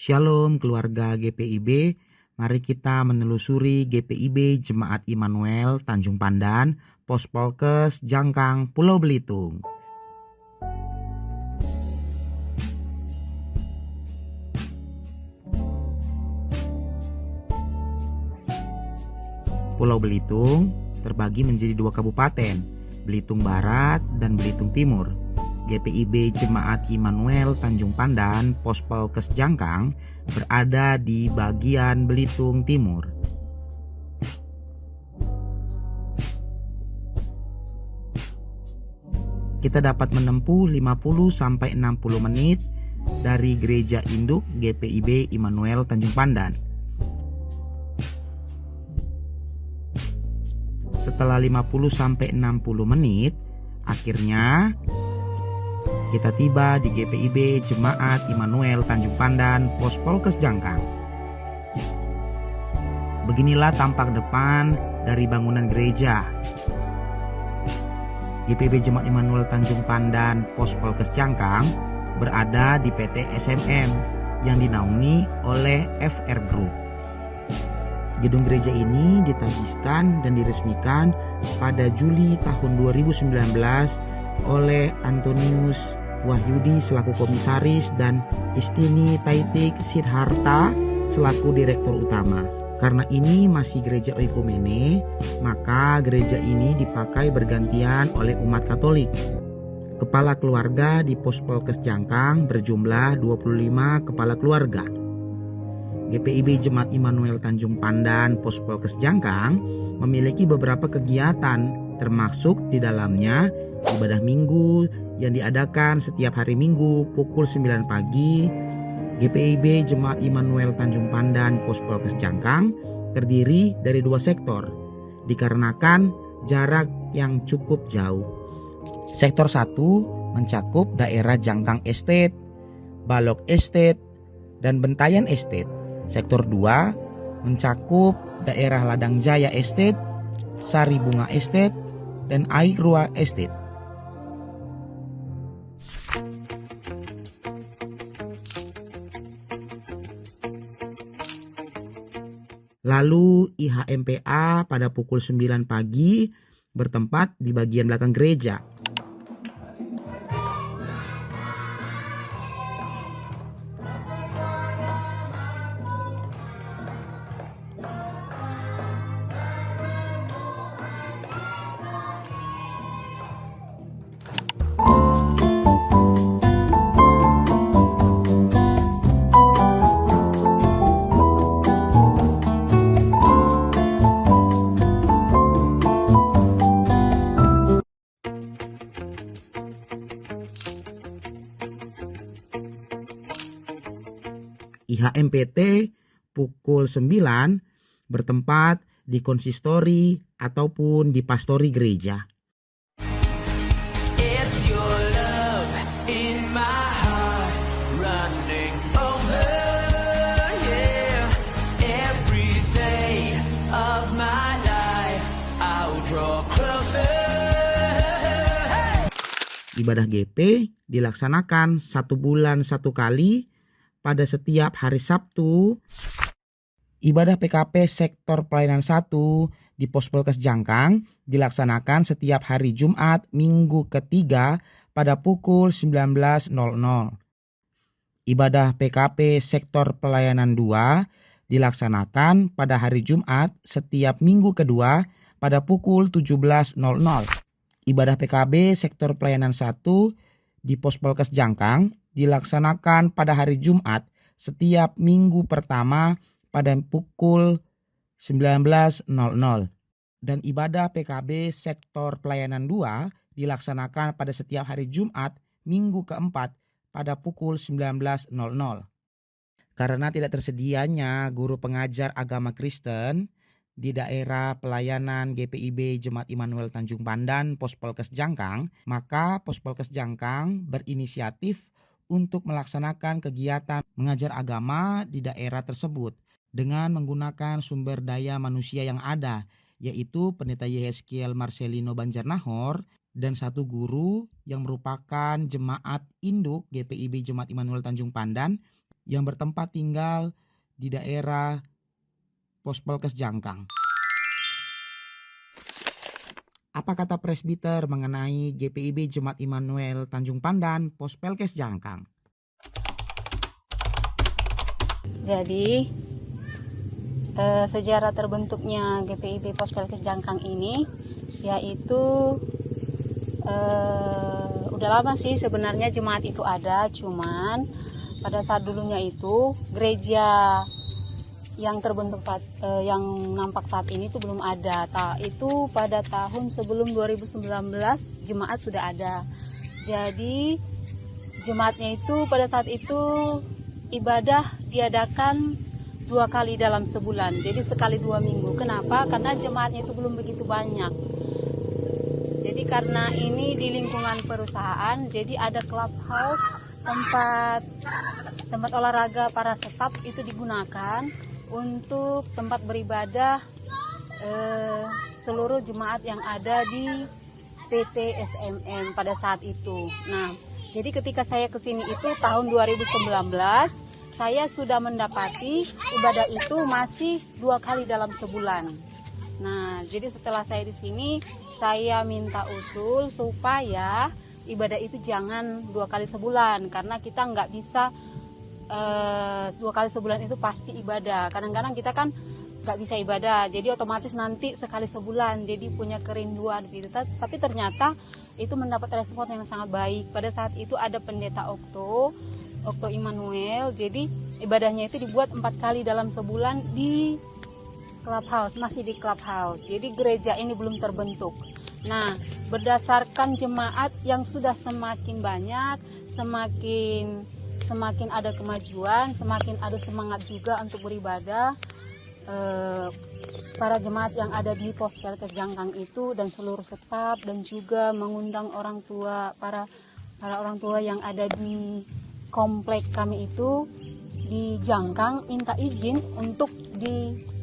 Shalom keluarga GPIB, mari kita menelusuri GPIB Jemaat Immanuel Tanjung Pandan, Pos Polkes Jangkang, Pulau Belitung. Pulau Belitung terbagi menjadi 2 kabupaten, Belitung Barat dan Belitung Timur. GPIB Jemaat Immanuel Tanjung Pandan, Pos Polkes Jangkang berada di bagian Belitung Timur. Kita dapat menempuh 50-60 menit dari Gereja Induk GPIB Immanuel Tanjung Pandan. Setelah 50-60 menit, akhirnya kita tiba di GPIB Jemaat Immanuel Tanjung Pandan, Pos Polkes Jangkang. Beginilah tampak depan dari bangunan gereja. GPIB Jemaat Immanuel Tanjung Pandan, Pos Polkes Jangkang berada di PT SMM yang dinaungi oleh FR Group. Gedung gereja ini ditahbiskan dan diresmikan pada Juli tahun 2019 oleh Antonius Wahyudi selaku komisaris dan Istini Taitik Sidharta selaku direktur utama. Karena ini masih gereja oikumene, maka gereja ini dipakai bergantian oleh umat Katolik. Kepala keluarga di Pos Polkes Jangkang berjumlah 25 kepala keluarga. GPIB Jemaat Immanuel Tanjung Pandan, Pos Polkes Jangkang memiliki beberapa kegiatan, termasuk di dalamnya ibadah minggu yang diadakan setiap hari Minggu pukul 9 pagi. GPIB Jemaat Immanuel Tanjung Pandan, Pos Polkes Jangkang terdiri dari 2 sektor dikarenakan jarak yang cukup jauh. Sektor 1 mencakup daerah Jangkang Estate, Balok Estate, dan Bentayan Estate. Sektor 2 mencakup daerah Ladang Jaya Estate, Sari Bunga Estate, dan Airua Estate. Lalu IHMPA pada pukul 9 pagi bertempat di bagian belakang gereja. IHMPT pukul 9 bertempat di konsistori ataupun di pastori gereja. It's your love in my heart running over, yeah. Every day of my life I'll draw closer. Ibadah GP dilaksanakan 1 bulan 1 kali pada setiap hari Sabtu. Ibadah PKP Sektor Pelayanan 1 di Pos Polkes Jangkang dilaksanakan setiap hari Jumat minggu ketiga pada pukul 19.00. Ibadah PKP Sektor Pelayanan 2 dilaksanakan pada hari Jumat setiap minggu kedua pada pukul 17.00. Ibadah PKB Sektor Pelayanan 1 di Pos Polkes Jangkang dilaksanakan pada hari Jumat setiap minggu pertama pada pukul 19.00. Dan ibadah PKB Sektor Pelayanan 2 dilaksanakan pada setiap hari Jumat minggu keempat pada pukul 19.00. Karena tidak tersedianya guru pengajar agama Kristen di daerah pelayanan GPIB Jemaat Immanuel Tanjung Pandan, Pos Polkes Jangkang, maka Pos Polkes Jangkang berinisiatif untuk melaksanakan kegiatan mengajar agama di daerah tersebut dengan menggunakan sumber daya manusia yang ada, yaitu Pendeta Yehezkiel Marcelino Banjarnahor dan 1 guru yang merupakan jemaat induk GPIB Jemaat Immanuel Tanjung Pandan yang bertempat tinggal di daerah Pospolkes Jangkang. Apa kata presbiter mengenai GPIB Jemaat Immanuel Tanjung Pandan Pospolkes Jangkang? Jadi sejarah terbentuknya GPIB Pospolkes Jangkang ini yaitu udah lama sih sebenarnya jemaat itu ada, cuman pada saat dulunya itu gereja yang terbentuk yang nampak saat ini itu belum ada. Itu pada tahun sebelum 2019 jemaat sudah ada. Jadi jemaatnya itu pada saat itu ibadah diadakan 2 kali dalam sebulan. Jadi sekali 2 minggu. Kenapa? Karena jemaatnya itu belum begitu banyak. Jadi karena ini di lingkungan perusahaan, jadi ada clubhouse, tempat olahraga para staf itu digunakan untuk tempat beribadah seluruh jemaat yang ada di PT SMM pada saat itu. Nah, jadi ketika saya kesini itu tahun 2019, saya sudah mendapati ibadah itu masih 2 kali dalam sebulan. Nah, jadi setelah saya di sini, saya minta usul supaya ibadah itu jangan 2 kali sebulan, karena kita nggak bisa 2 kali sebulan itu pasti ibadah. Kadang-kadang kita kan nggak bisa ibadah, jadi otomatis nanti sekali sebulan jadi punya kerinduan gitu. Tapi ternyata itu mendapat respon yang sangat baik. Pada saat itu ada pendeta Okto Immanuel, jadi ibadahnya itu dibuat 4 kali dalam sebulan di clubhouse, masih di clubhouse. Jadi gereja ini belum terbentuk. Nah, berdasarkan jemaat yang sudah semakin banyak, semakin ada kemajuan, semakin ada semangat juga untuk beribadah. Para jemaat yang ada di Pospolkes Jangkang itu dan seluruh staf dan juga mengundang orang tua, para orang tua yang ada di komplek kami itu di Jangkang minta izin untuk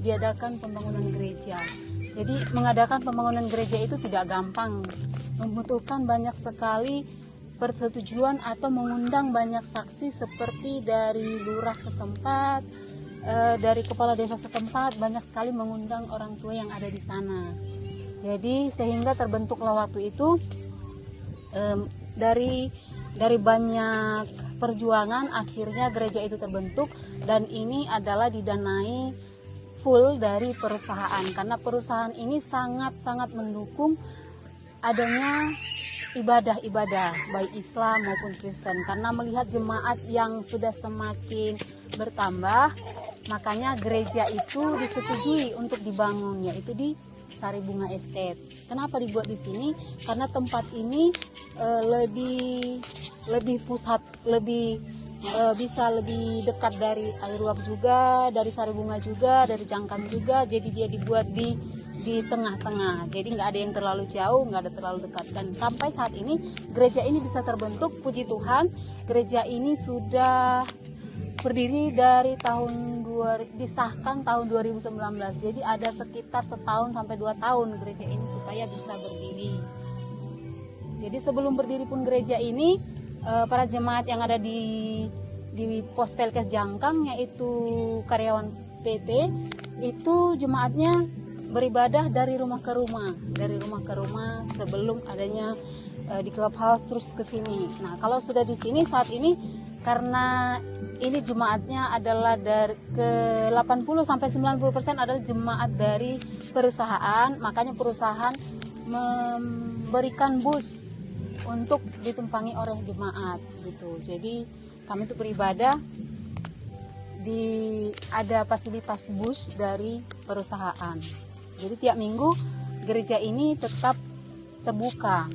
diadakan pembangunan gereja. Jadi mengadakan pembangunan gereja itu tidak gampang, membutuhkan banyak sekali persetujuan atau mengundang banyak saksi seperti dari lurah setempat, dari kepala desa setempat, banyak sekali mengundang orang tua yang ada di sana. Jadi sehingga terbentuklah waktu itu dari banyak perjuangan akhirnya gereja itu terbentuk, dan ini adalah didanai full dari perusahaan, karena perusahaan ini sangat-sangat mendukung adanya ibadah-ibadah baik Islam maupun Kristen, karena melihat jemaat yang sudah semakin bertambah, makanya gereja itu disetujui untuk dibangun, yaitu di Sari Bunga Estate. Kenapa dibuat di sini? Karena tempat ini lebih pusat, bisa lebih dekat dari air uap juga, dari Sari Bunga juga, dari Jangkang juga. Jadi dia dibuat di tengah-tengah. Jadi nggak ada yang terlalu jauh, nggak ada terlalu dekat. Dan sampai saat ini gereja ini bisa terbentuk. Puji Tuhan, gereja ini sudah berdiri dari disahkan tahun 2019. Jadi ada sekitar 1 sampai 2 tahun gereja ini supaya bisa berdiri. Jadi sebelum berdiri pun gereja ini, para jemaat yang ada di Pospolkes Jangkang, yaitu karyawan PT, itu jemaatnya beribadah dari rumah ke rumah sebelum adanya di clubhouse terus ke sini. Nah, kalau sudah di sini saat ini, karena ini jemaatnya adalah dari ke 80 sampai 90% adalah jemaat dari perusahaan, makanya perusahaan memberikan bus untuk ditumpangi oleh jemaat gitu. Jadi kami itu beribadah ada fasilitas bus dari perusahaan. Jadi tiap minggu gereja ini tetap terbuka.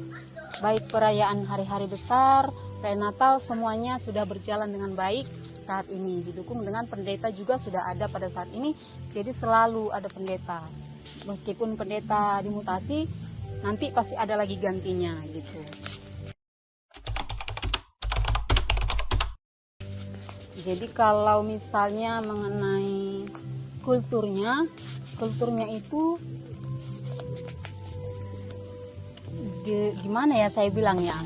Baik perayaan hari-hari besar, perayaan Natal, semuanya sudah berjalan dengan baik saat ini. Didukung dengan pendeta juga sudah ada pada saat ini. Jadi selalu ada pendeta. Meskipun pendeta dimutasi, nanti pasti ada lagi gantinya gitu. Jadi kalau misalnya mengenai kulturnya itu gimana ya saya bilang ya,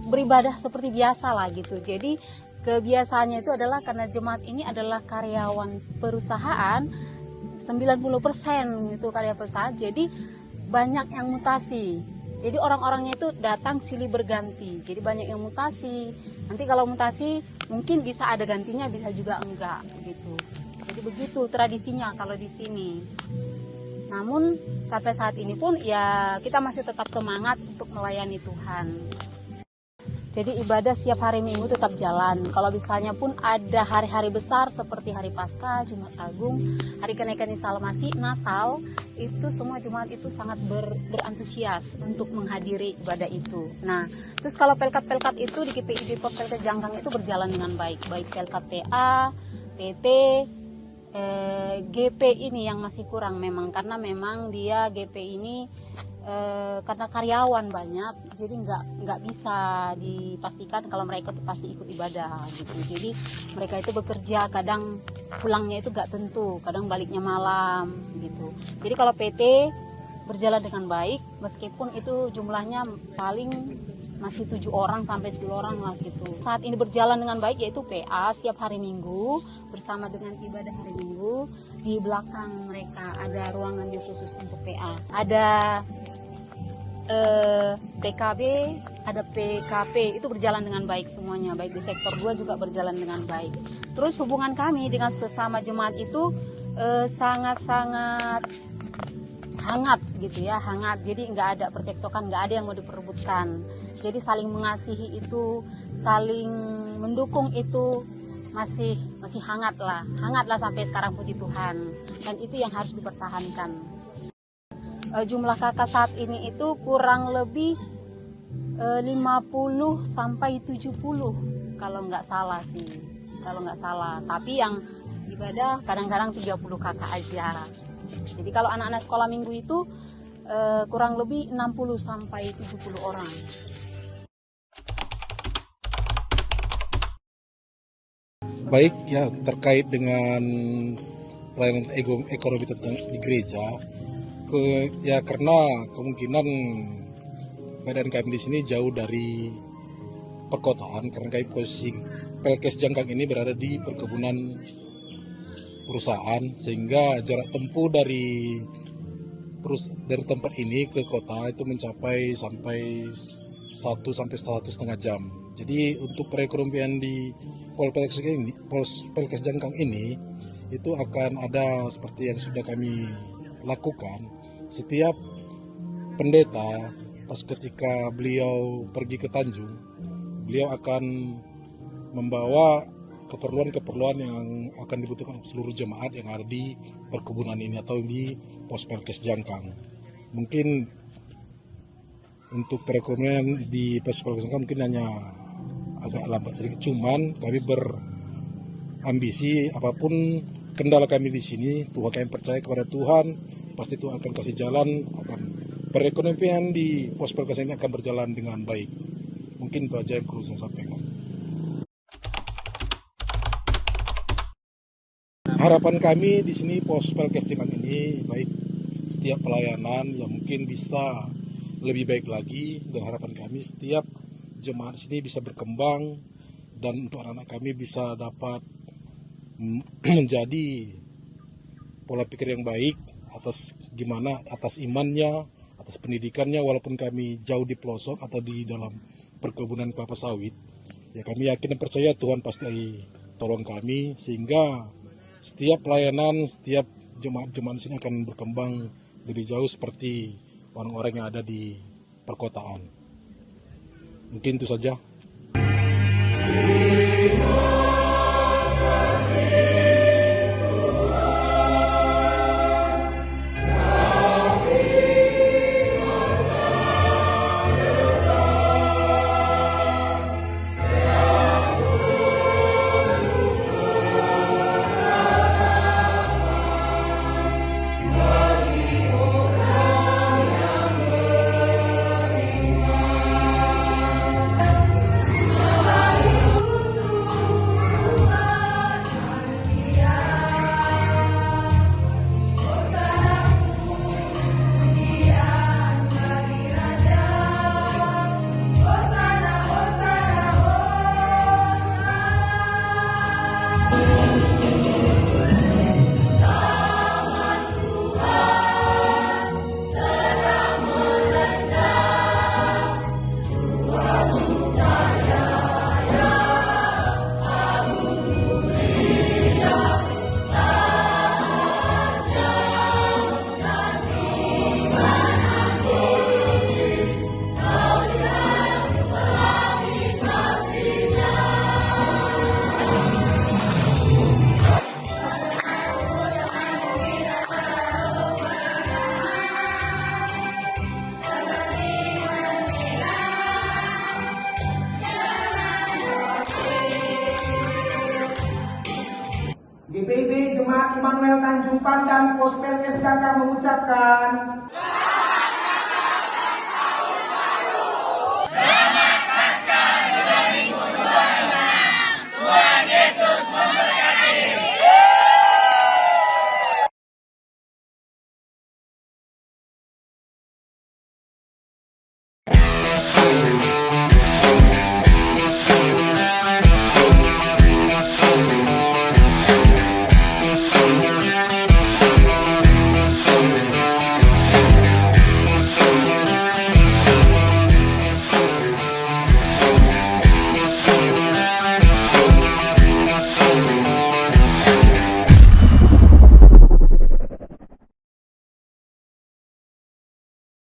beribadah seperti biasa lah gitu. Jadi kebiasaannya itu adalah karena jemaat ini adalah karyawan perusahaan, 90% itu karya perusahaan, jadi banyak yang mutasi. Jadi orang-orangnya itu datang silih berganti, jadi banyak yang mutasi. Nanti kalau mutasi mungkin bisa ada gantinya, bisa juga enggak gitu. Jadi begitu tradisinya kalau di sini. Namun sampai saat ini pun ya kita masih tetap semangat untuk melayani Tuhan. Jadi ibadah setiap hari Minggu tetap jalan. Kalau misalnya pun ada hari-hari besar seperti hari Paskah, Jumat Agung, hari kenaikan Isa Al-Masih, Natal, itu semua jemaat itu sangat berantusias untuk menghadiri ibadah itu. Nah, terus kalau pelkat-pelkat itu di GPIB Pos Pelkat Jangkang itu berjalan dengan baik. Baik pelkat PA, PT, GP ini yang masih kurang memang, karena memang dia GP ini karena karyawan banyak, jadi nggak bisa dipastikan kalau mereka itu pasti ikut ibadah gitu. Jadi mereka itu bekerja, kadang pulangnya itu nggak tentu, kadang baliknya malam gitu. Jadi kalau PT berjalan dengan baik, meskipun itu jumlahnya paling masih 7 orang sampai 10 orang lah gitu. Saat ini berjalan dengan baik yaitu PA setiap hari Minggu bersama dengan ibadah hari Minggu. Di belakang mereka ada ruangan yang khusus untuk PA. Ada PKB, ada PKP, itu berjalan dengan baik semuanya. Baik di sektor 2 juga berjalan dengan baik. Terus hubungan kami dengan sesama jemaat itu sangat-sangat hangat gitu ya, hangat. Jadi nggak ada percekcokan, nggak ada yang mau diperebutkan. Jadi saling mengasihi itu, saling mendukung itu masih hangat lah sampai sekarang, puji Tuhan. Dan itu yang harus dipertahankan. Jumlah kakak saat ini itu kurang lebih 50 sampai 70 kalau nggak salah sih, tapi yang ibadah kadang-kadang 30 kakak aja. Jadi kalau anak-anak sekolah minggu itu kurang lebih 60 sampai 70 orang. Baik ya, terkait dengan pelayanan ekonomi tentang di gereja, karena kemungkinan keadaan kami di sini jauh dari perkotaan, karena kami posisi Pelkes Jangkang ini berada di perkebunan perusahaan, sehingga jarak tempuh dari tempat ini ke kota itu mencapai sampai 1 sampai 1,5 jam. Jadi untuk perekonomian di Pelkes Jangkang ini itu akan ada seperti yang sudah kami lakukan. Setiap pendeta pas ketika beliau pergi ke Tanjung, beliau akan membawa keperluan-keperluan yang akan dibutuhkan seluruh jemaat yang ada di perkebunan ini atau di Pos Pelkes Jangkang. Mungkin untuk perekonomian di Pos Pelkes Jangkang mungkin hanya agak lambat sedikit, cuman kami berambisi apapun kendala kami di sini, Tuhan, kami percaya kepada Tuhan, pasti Tuhan akan kasih jalan, akan perekonomian di Pos Pelkes ini akan berjalan dengan baik. Mungkin itu aja yang perlu saya sampaikan. Harapan kami di sini Pos Pelkes Jangkang ini baik setiap pelayanan yang mungkin bisa lebih baik lagi, dan harapan kami setiap jemaat sini bisa berkembang, dan untuk anak-anak kami bisa dapat menjadi pola pikir yang baik atas imannya, atas pendidikannya, walaupun kami jauh di pelosok atau di dalam perkebunan kelapa sawit. Ya, kami yakin dan percaya Tuhan pasti tolong kami, sehingga setiap pelayanan, setiap jemaat-jemaat sini akan berkembang lebih jauh seperti orang-orang yang ada di perkotaan. Mungkin itu saja. Immanuel Tanjung Pandan, Pos Pelkes Cangkang mengucapkan